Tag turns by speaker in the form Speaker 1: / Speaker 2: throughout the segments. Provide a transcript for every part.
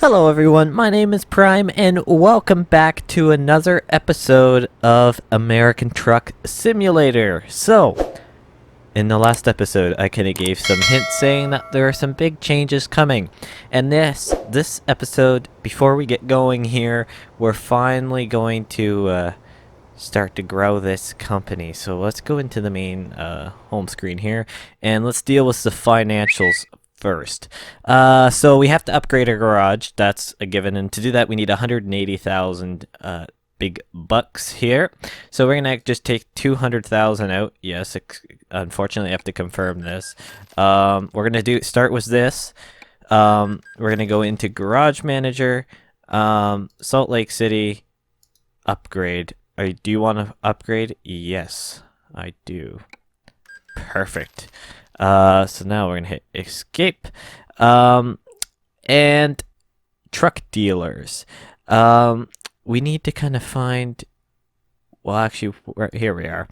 Speaker 1: Hello everyone, my name is Prime and welcome back to another episode of American Truck Simulator. So, in the last episode I kind of gave some hints saying that there are some big changes coming. And this episode, before we get going here, we're finally going to start to grow this company. So let's go into the main home screen here and let's deal with the financials first. So we have to upgrade our garage. That's a given, and to do that we need 180,000 big bucks here. So we're gonna just take 200,000 out. Yes, unfortunately I have to confirm this. We're gonna start with this. We're gonna go into Garage Manager, Salt Lake City, upgrade. Do you want to upgrade? Yes, I do. Perfect. So now we're gonna hit escape. And truck dealers. We need to kind of find. Well, actually, here we are.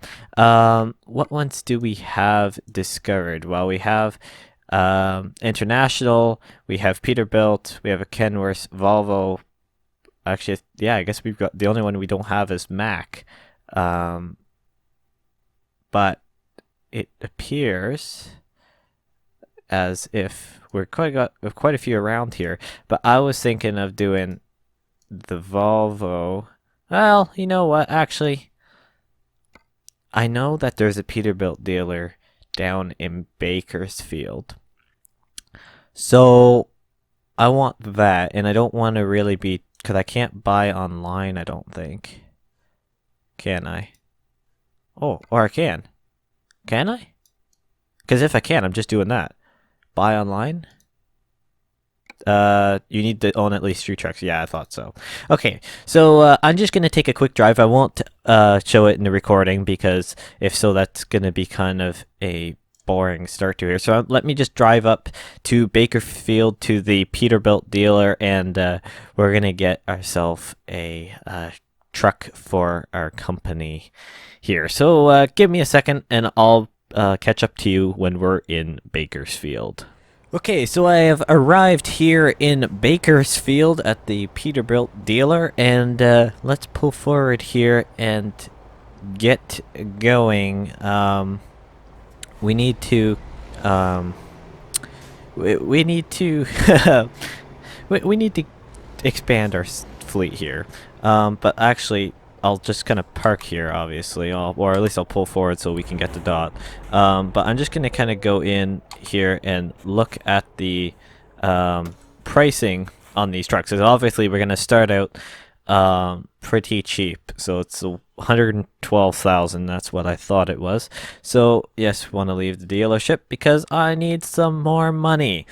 Speaker 1: What ones do we have discovered? Well, we have International. We have Peterbilt. We have a Kenworth, Volvo. Actually, yeah, I guess we've got the only one we don't have is Mac. But it appears as if we've quite a few around here. But I was thinking of doing the Volvo. Well, you know what? Actually, I know that there's a Peterbilt dealer down in Bakersfield. So I want that, and I don't want to really be, because I can't buy online, I don't think. Can I? Oh, or I can. Can I? Because if I can, I'm just doing that. Buy online? You need to own at least 3 trucks. Yeah, I thought so. Okay, so I'm just going to take a quick drive. I won't show it in the recording because if so, that's going to be kind of a boring start to here. So let me just drive up to Bakersfield to the Peterbilt dealer, and we're going to get ourselves a truck for our company here. So give me a second and I'll catch up to you when we're in Bakersfield. Okay, so I have arrived here in Bakersfield at the Peterbilt dealer, and let's pull forward here and get going. We need to we need to we need to expand our fleet here. But actually, I'll just kind of park here, obviously, or at least I'll pull forward so we can get the dot. But I'm just going to kind of go in here and look at the pricing on these trucks. So obviously, we're going to start out pretty cheap. So it's 112,000. That's what I thought it was. So yes, want to leave the dealership because I need some more money.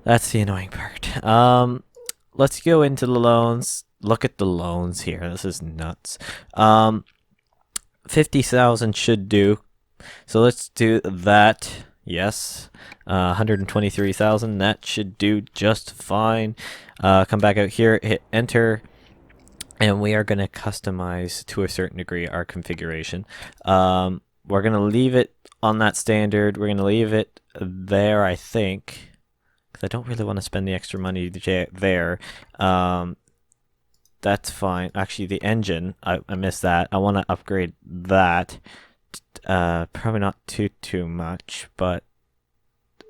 Speaker 1: That's the annoying part. Let's go into the loans. Look at the loans here. This is nuts. 50,000 should do. So let's do that. Yes. 123,000. That should do just fine. Come back out here, hit enter, and we are going to customize to a certain degree our configuration. We're going to leave it on that standard. We're going to leave it there, I think, because I don't really want to spend the extra money there. That's fine. Actually, the engine, I missed that. I want to upgrade that. Probably not too much, but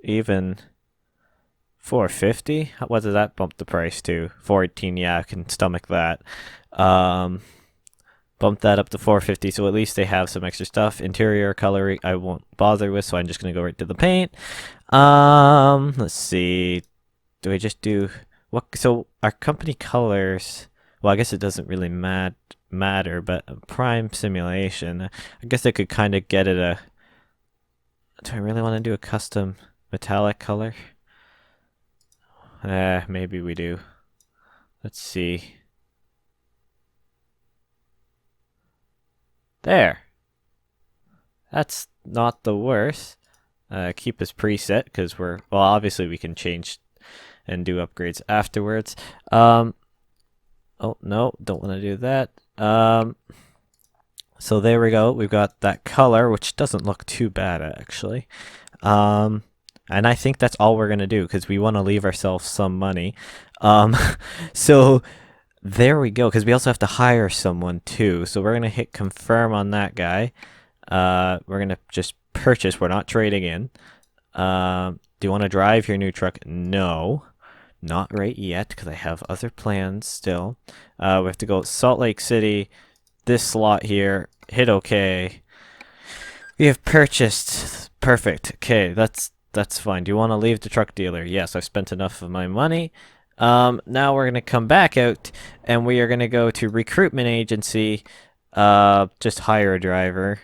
Speaker 1: even 450. What does that bump the price to? 418. Yeah, I can stomach that. Bump that up to 450, so at least they have some extra stuff. Interior coloring I won't bother with, so I'm just gonna go right to the paint. Let's see. Do I just do what? So our company colors. Well, I guess it doesn't really matter, but Prime Simulation, I guess I could kind of get it a... Do I really want to do a custom metallic color? Maybe we do. Let's see. There. That's not the worst. Keep this preset, because well, obviously we can change and do upgrades afterwards. Oh, no, don't want to do that. So there we go. We've got that color, which doesn't look too bad, actually. And I think that's all we're gonna do because we want to leave ourselves some money. Um, so there we go. Because we also have to hire someone too. So we're gonna hit confirm on that guy. We're gonna just purchase. We're not trading in. Do you want to drive your new truck? No, not right yet because I have other plans still. We have to go Salt Lake City. This slot here. Hit OK. We have purchased. Perfect. Okay, that's fine. Do you want to leave the truck dealer? Yes, I've spent enough of my money. Now we're gonna come back out, and we are gonna go to recruitment agency. Just hire a driver,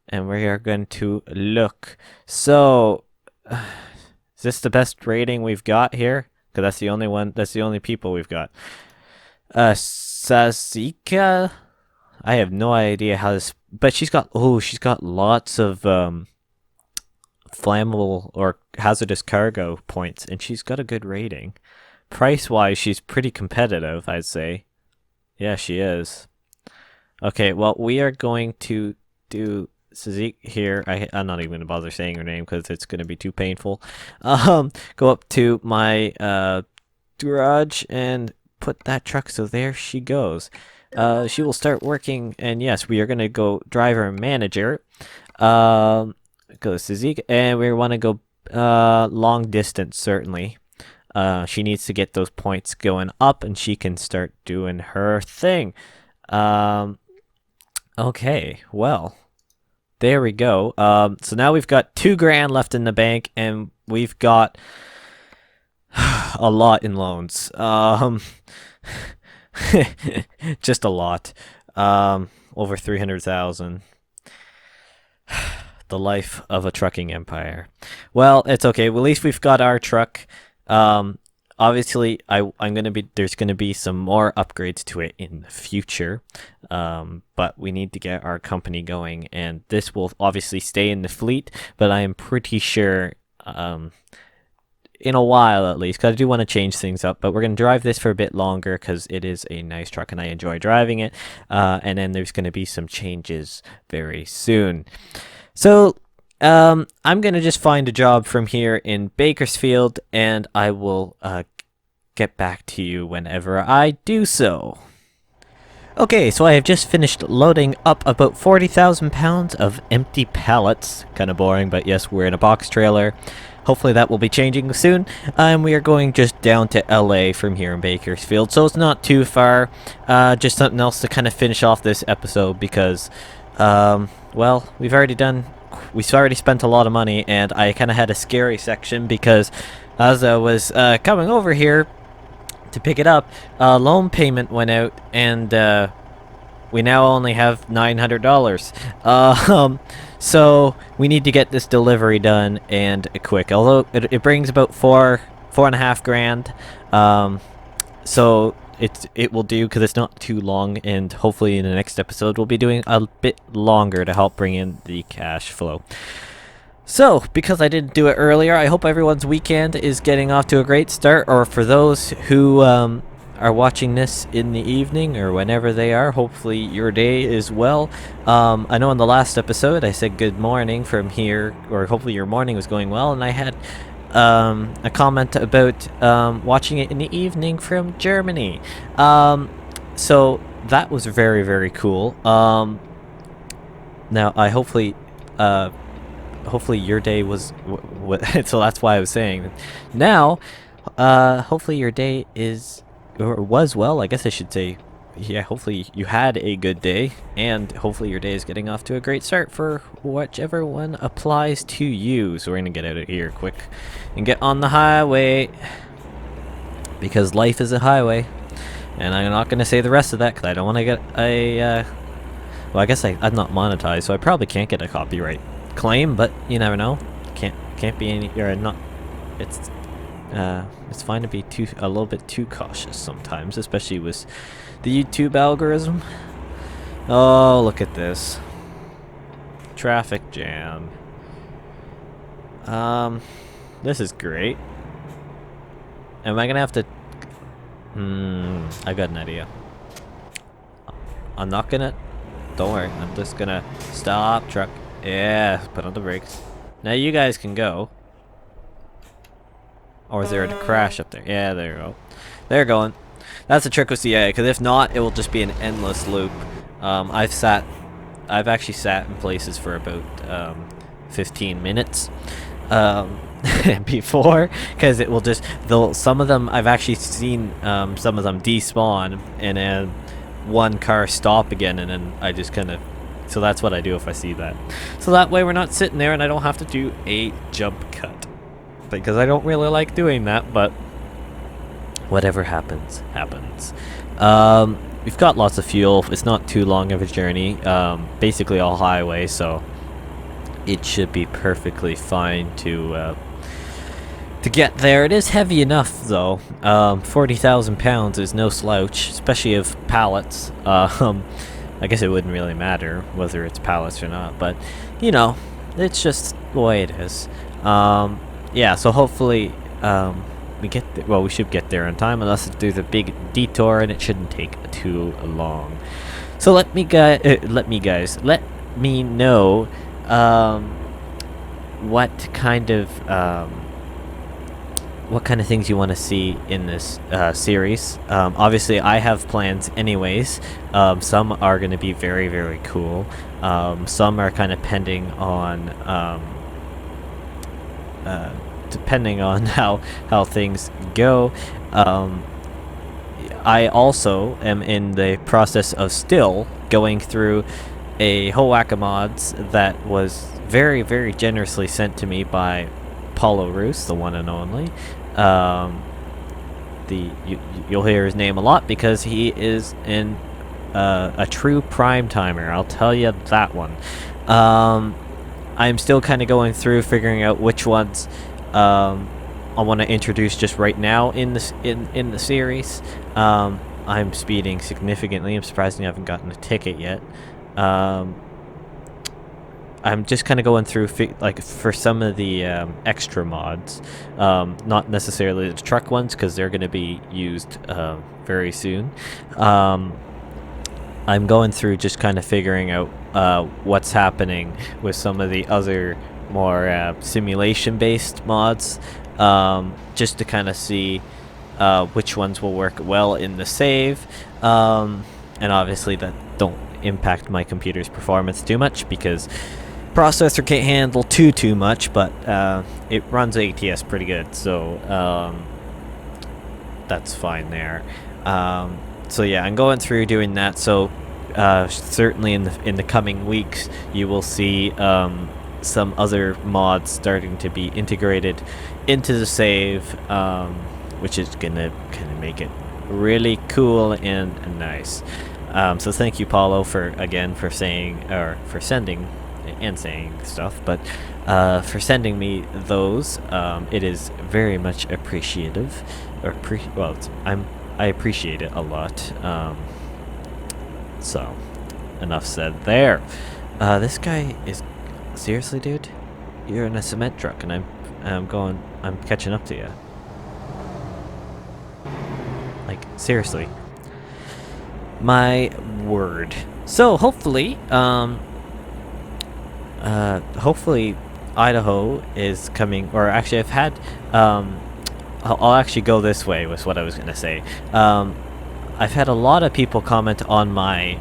Speaker 1: and we are going to look. So, is this the best rating we've got here? Because that's the only one. That's the only people we've got. Sazika. I have no idea how this, but she's got lots of flammable or hazardous cargo points, and she's got a good rating. Price wise, she's pretty competitive, I'd say. Yeah, she is. Okay, well, we are going to do Suzik here. I'm not even going to bother saying her name because it's going to be too painful. Go up to my garage and put that truck. So there she goes. She will start working, and yes, we are going to go driver manager. Go Suzik, and we want to go long distance, certainly. She needs to get those points going up, and she can start doing her thing. Okay, well, there we go. So now we've got $2,000 left in the bank, and we've got a lot in loans. Just a lot. Over 300,000. The life of a trucking empire. Well, it's okay. Well, at least we've got our truck. Obviously, there's gonna be some more upgrades to it in the future. But we need to get our company going, and this will obviously stay in the fleet. But I am pretty sure, in a while at least, because I do want to change things up, but we're going to drive this for a bit longer because it is a nice truck and I enjoy driving it. And then there's going to be some changes very soon. So I'm going to just find a job from here in Bakersfield, and I will get back to you whenever I do so. Okay, so I have just finished loading up about 40,000 pounds of empty pallets. Kind of boring, but yes, we're in a box trailer. Hopefully that will be changing soon. And we are going just down to LA from here in Bakersfield, so it's not too far. Just something else to kind of finish off this episode because, well, we've already spent a lot of money, and I kind of had a scary section because as I was coming over here to pick it up, loan payment went out, and we now only have $900. So we need to get this delivery done and quick. Although it brings about $4.5 grand. So it will do because it's not too long, and hopefully in the next episode we'll be doing a bit longer to help bring in the cash flow. So, because I didn't do it earlier, I hope everyone's weekend is getting off to a great start, or for those who are watching this in the evening or whenever they are, hopefully your day is well. I know in the last episode I said good morning from here, or hopefully your morning was going well, and I had a comment about watching it in the evening from Germany. So that was very, very cool. Now I hopefully your day was so that's why I was saying now hopefully your day is or was well, I guess I should say. Yeah, hopefully you had a good day, and hopefully your day is getting off to a great start for whichever one applies to you. So we're gonna get out of here quick and get on the highway, because life is a highway. And I'm not gonna say the rest of that because I don't want to get a well, I guess I'm not monetized, so I probably can't get a copyright claim, but you never know. Can't be any, or not. It's fine to be a little bit too cautious sometimes, especially with the YouTube algorithm. Oh, look at this traffic jam. This is great. Am I gonna have to? I got an idea. I'm not gonna. Don't worry. I'm just gonna stop truck. Yeah, put on the brakes. Now you guys can go. Or is there a crash up there? Yeah, there you go. They're going. That's the trick with CA, because if not, it will just be an endless loop. I've actually sat in places for about 15 minutes before, because it will just, some of them, I've actually seen some of them despawn, and then one car stop again, and then I just kind of, so that's what I do if I see that. So that way we're not sitting there and I don't have to do a jump cut, because I don't really like doing that, but whatever happens, happens. We've got lots of fuel. It's not too long of a journey. Basically all highway, so it should be perfectly fine to get there. It is heavy enough, though. 40,000 pounds is no slouch, especially of pallets. I guess it wouldn't really matter whether it's pallets or not, but you know, it's just the way it is. Yeah, so hopefully we get there. Well, we should get there on time, unless there's a big detour, and it shouldn't take too long. So let me know what kind of things you want to see in this series. Obviously, I have plans anyways. Some are going to be very, very cool. Some are kind of pending on how things go. I also am in the process of still going through a whole whack of mods that was very, very generously sent to me by Paulo Roos, the one and only. You'll hear his name a lot because he is a true prime timer. I'll tell you that one. I'm still kind of going through figuring out which ones I want to introduce just right now in the series. I'm speeding significantly. I'm surprised I haven't gotten a ticket yet. I'm just kind of going through for some of the extra mods, not necessarily the truck ones, because they're going to be used very soon. I'm going through just kind of figuring out what's happening with some of the other more simulation-based mods, just to kind of see which ones will work well in the save, and obviously that don't impact my computer's performance too much, because processor can't handle too much, but it runs ATS pretty good, so that's fine there. So yeah, I'm going through doing that. So certainly in the coming weeks, you will see some other mods starting to be integrated into the save, which is gonna kind of make it really cool and nice. So thank you, Paulo, for sending and saying stuff, but for sending me those. It is very much appreciative, I appreciate it a lot. So enough said there. This guy is, seriously, dude, you're in a cement truck, and I'm catching up to you. Like, seriously. My word. So hopefully, hopefully Idaho is coming, or actually I've had, I'll actually go this way with what I was going to say. I've had a lot of people comment on my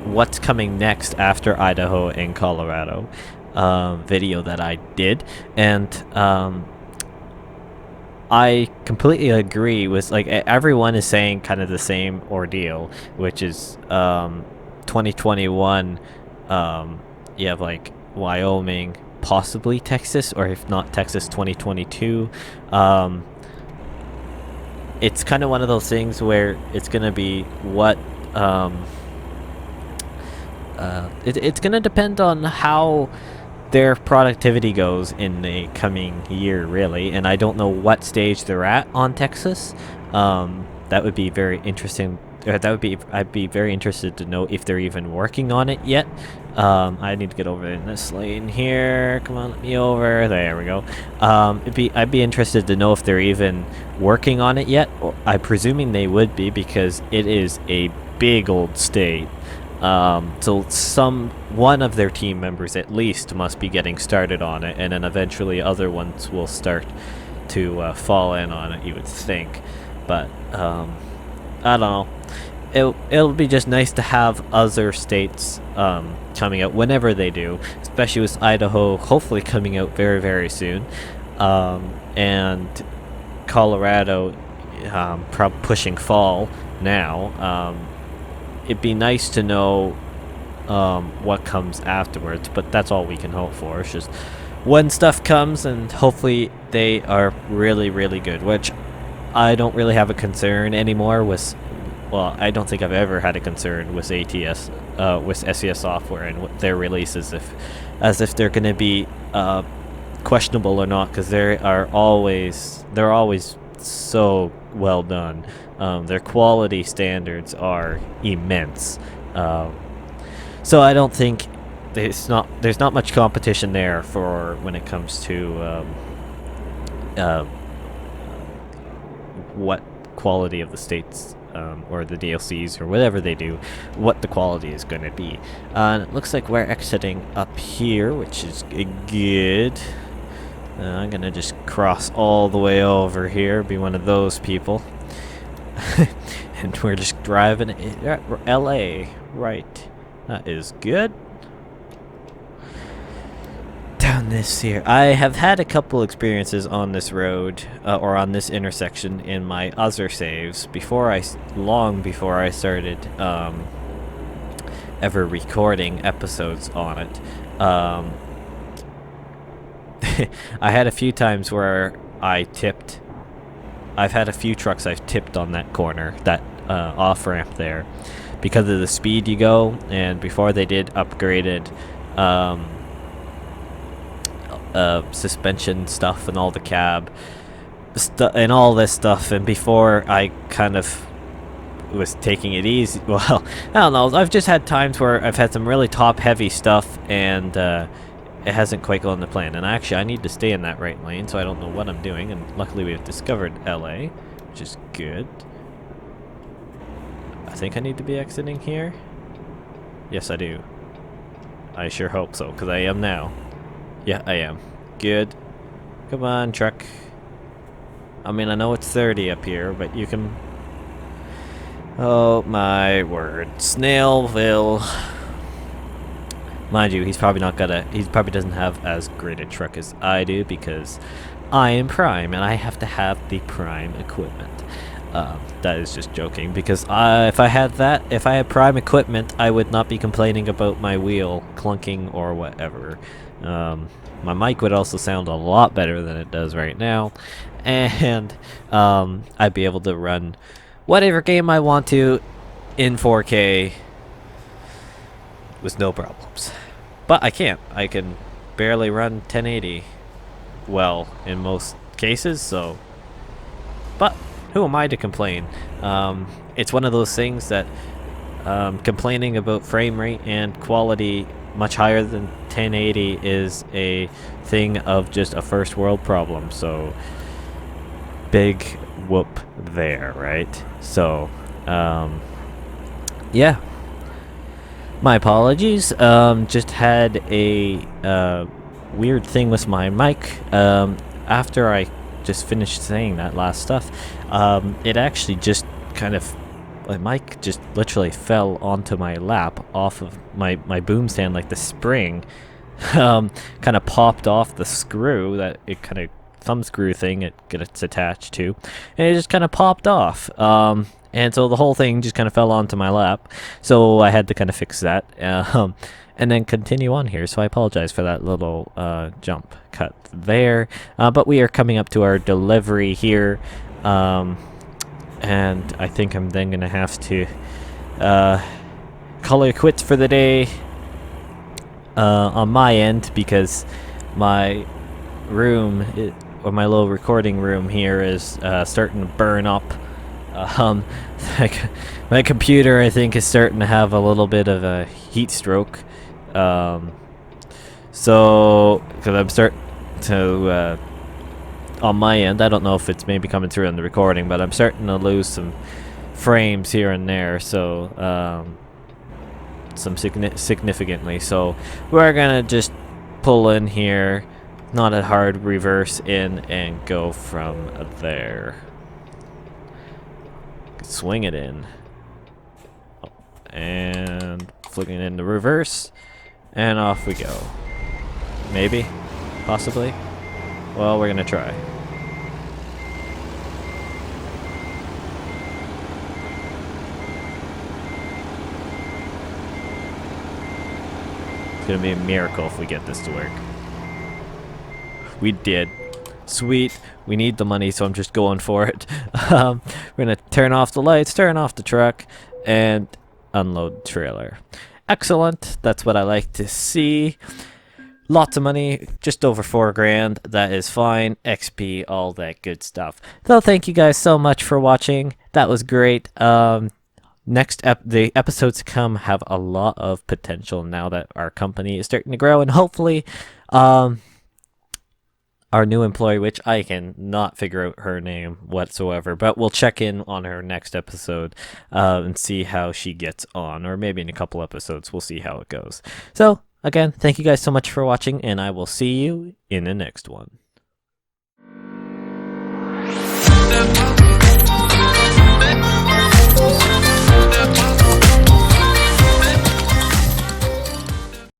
Speaker 1: what's coming next after Idaho and Colorado video that I did, and I completely agree with, like, everyone is saying kind of the same ordeal, which is 2021, you have like Wyoming, possibly Texas, or if not Texas, 2022. It's kind of one of those things where it's going to be what it's going to depend on how their productivity goes in the coming year, really, and I don't know what stage they're at on Texas. That would be very interesting. I'd be very interested to know if they're even working on it yet. I need to get over in this lane here. Come on, let me over. There we go. I'd be interested to know if they're even working on it yet. I'm presuming they would be, because it is a big old state. So one of their team members at least must be getting started on it, and then eventually other ones will start to fall in on it, you would think. But I don't know. It'll be just nice to have other states coming out whenever they do, especially with Idaho hopefully coming out very, very soon, and Colorado pushing fall now. It'd be nice to know what comes afterwards, but that's all we can hope for. It's just when stuff comes, and hopefully they are really, really good, which I don't really have a concern anymore with. Well, I don't think I've ever had a concern with ATS, with SES software and what their releases, as if they're going to be questionable or not, because they're always so well done. Their quality standards are immense, so I don't think there's not much competition there for when it comes to what quality of the states. Or the DLCs or whatever they do, what the quality is going to be. And it looks like we're exiting up here, which is good. I'm going to just cross all the way over here, be one of those people. And we're just driving LA, right. That is good. Down this here. I have had a couple experiences on this road or on this intersection in my other saves long before I started ever recording episodes on it. I had a few times where I tipped. I've had a few trucks I've tipped on that corner, that off ramp there, because of the speed you go, and before they did upgraded suspension stuff and all the cab and all this stuff, and before I kind of was taking it easy, well, I don't know, I've just had times where I've had some really top heavy stuff and it hasn't quite gone to plan, and actually I need to stay in that right lane, so I don't know what I'm doing, and luckily we've discovered LA, which is good. I think I need to be exiting here. Yes, I do. I sure hope so, because I am now. Yeah, I am. Good. Come on, truck. I mean, I know it's 30 up here, but you can... Oh, my word. Snailville. Mind you, he's probably not gonna... He probably doesn't have as great a truck as I do, because I am Prime, and I have to have the Prime equipment. That is just joking, because if I had Prime equipment, I would not be complaining about my wheel clunking or whatever. My mic would also sound a lot better than it does right now, and I'd be able to run whatever game I want to in 4K with no problems. But I can't. I can barely run 1080 well in most cases, so... But who am I to complain? It's one of those things that complaining about frame rate and quality much higher than 1080 is a thing of just a first world problem, so big whoop there, right? So yeah, my apologies. Just had a weird thing with my mic. After I just finished saying that last stuff, it actually just kind of, my mic just literally fell onto my lap off of my boom stand, like the spring kind of popped off the screw, that it kind of thumb screw thing it gets attached to, and it just kind of popped off, and so the whole thing just kind of fell onto my lap, so I had to kind of fix that, and then continue on here. So I apologize for that little jump cut there, but we are coming up to our delivery here, and I think I'm then gonna have to call it quits for the day on my end, because my room, or my little recording room here, is starting to burn up. My computer, I think, is starting to have a little bit of a heat stroke. So, because I'm starting to, on my end, I don't know if it's maybe coming through on the recording, but I'm starting to lose some frames here and there, so, significantly. So, we're gonna just pull in here, not a hard reverse in and go from there. Swing it in. And flicking it into reverse. And off we go. Maybe? Possibly? Well, we're gonna try. It's gonna be a miracle if we get this to work. We did. Sweet. We need the money, so I'm just going for it. We're gonna turn off the lights, turn off the truck, and unload the trailer. Excellent. That's what I like to see. Lots of money, just over $4,000. That is fine. XP, all that good stuff. So thank you guys so much for watching. That was great. The episodes to come have a lot of potential now that our company is starting to grow, and hopefully our new employee, which I can not figure out her name whatsoever, but we'll check in on her next episode and see how she gets on, or maybe in a couple episodes we'll see how it goes. So again, thank you guys so much for watching, and I will see you in the next one.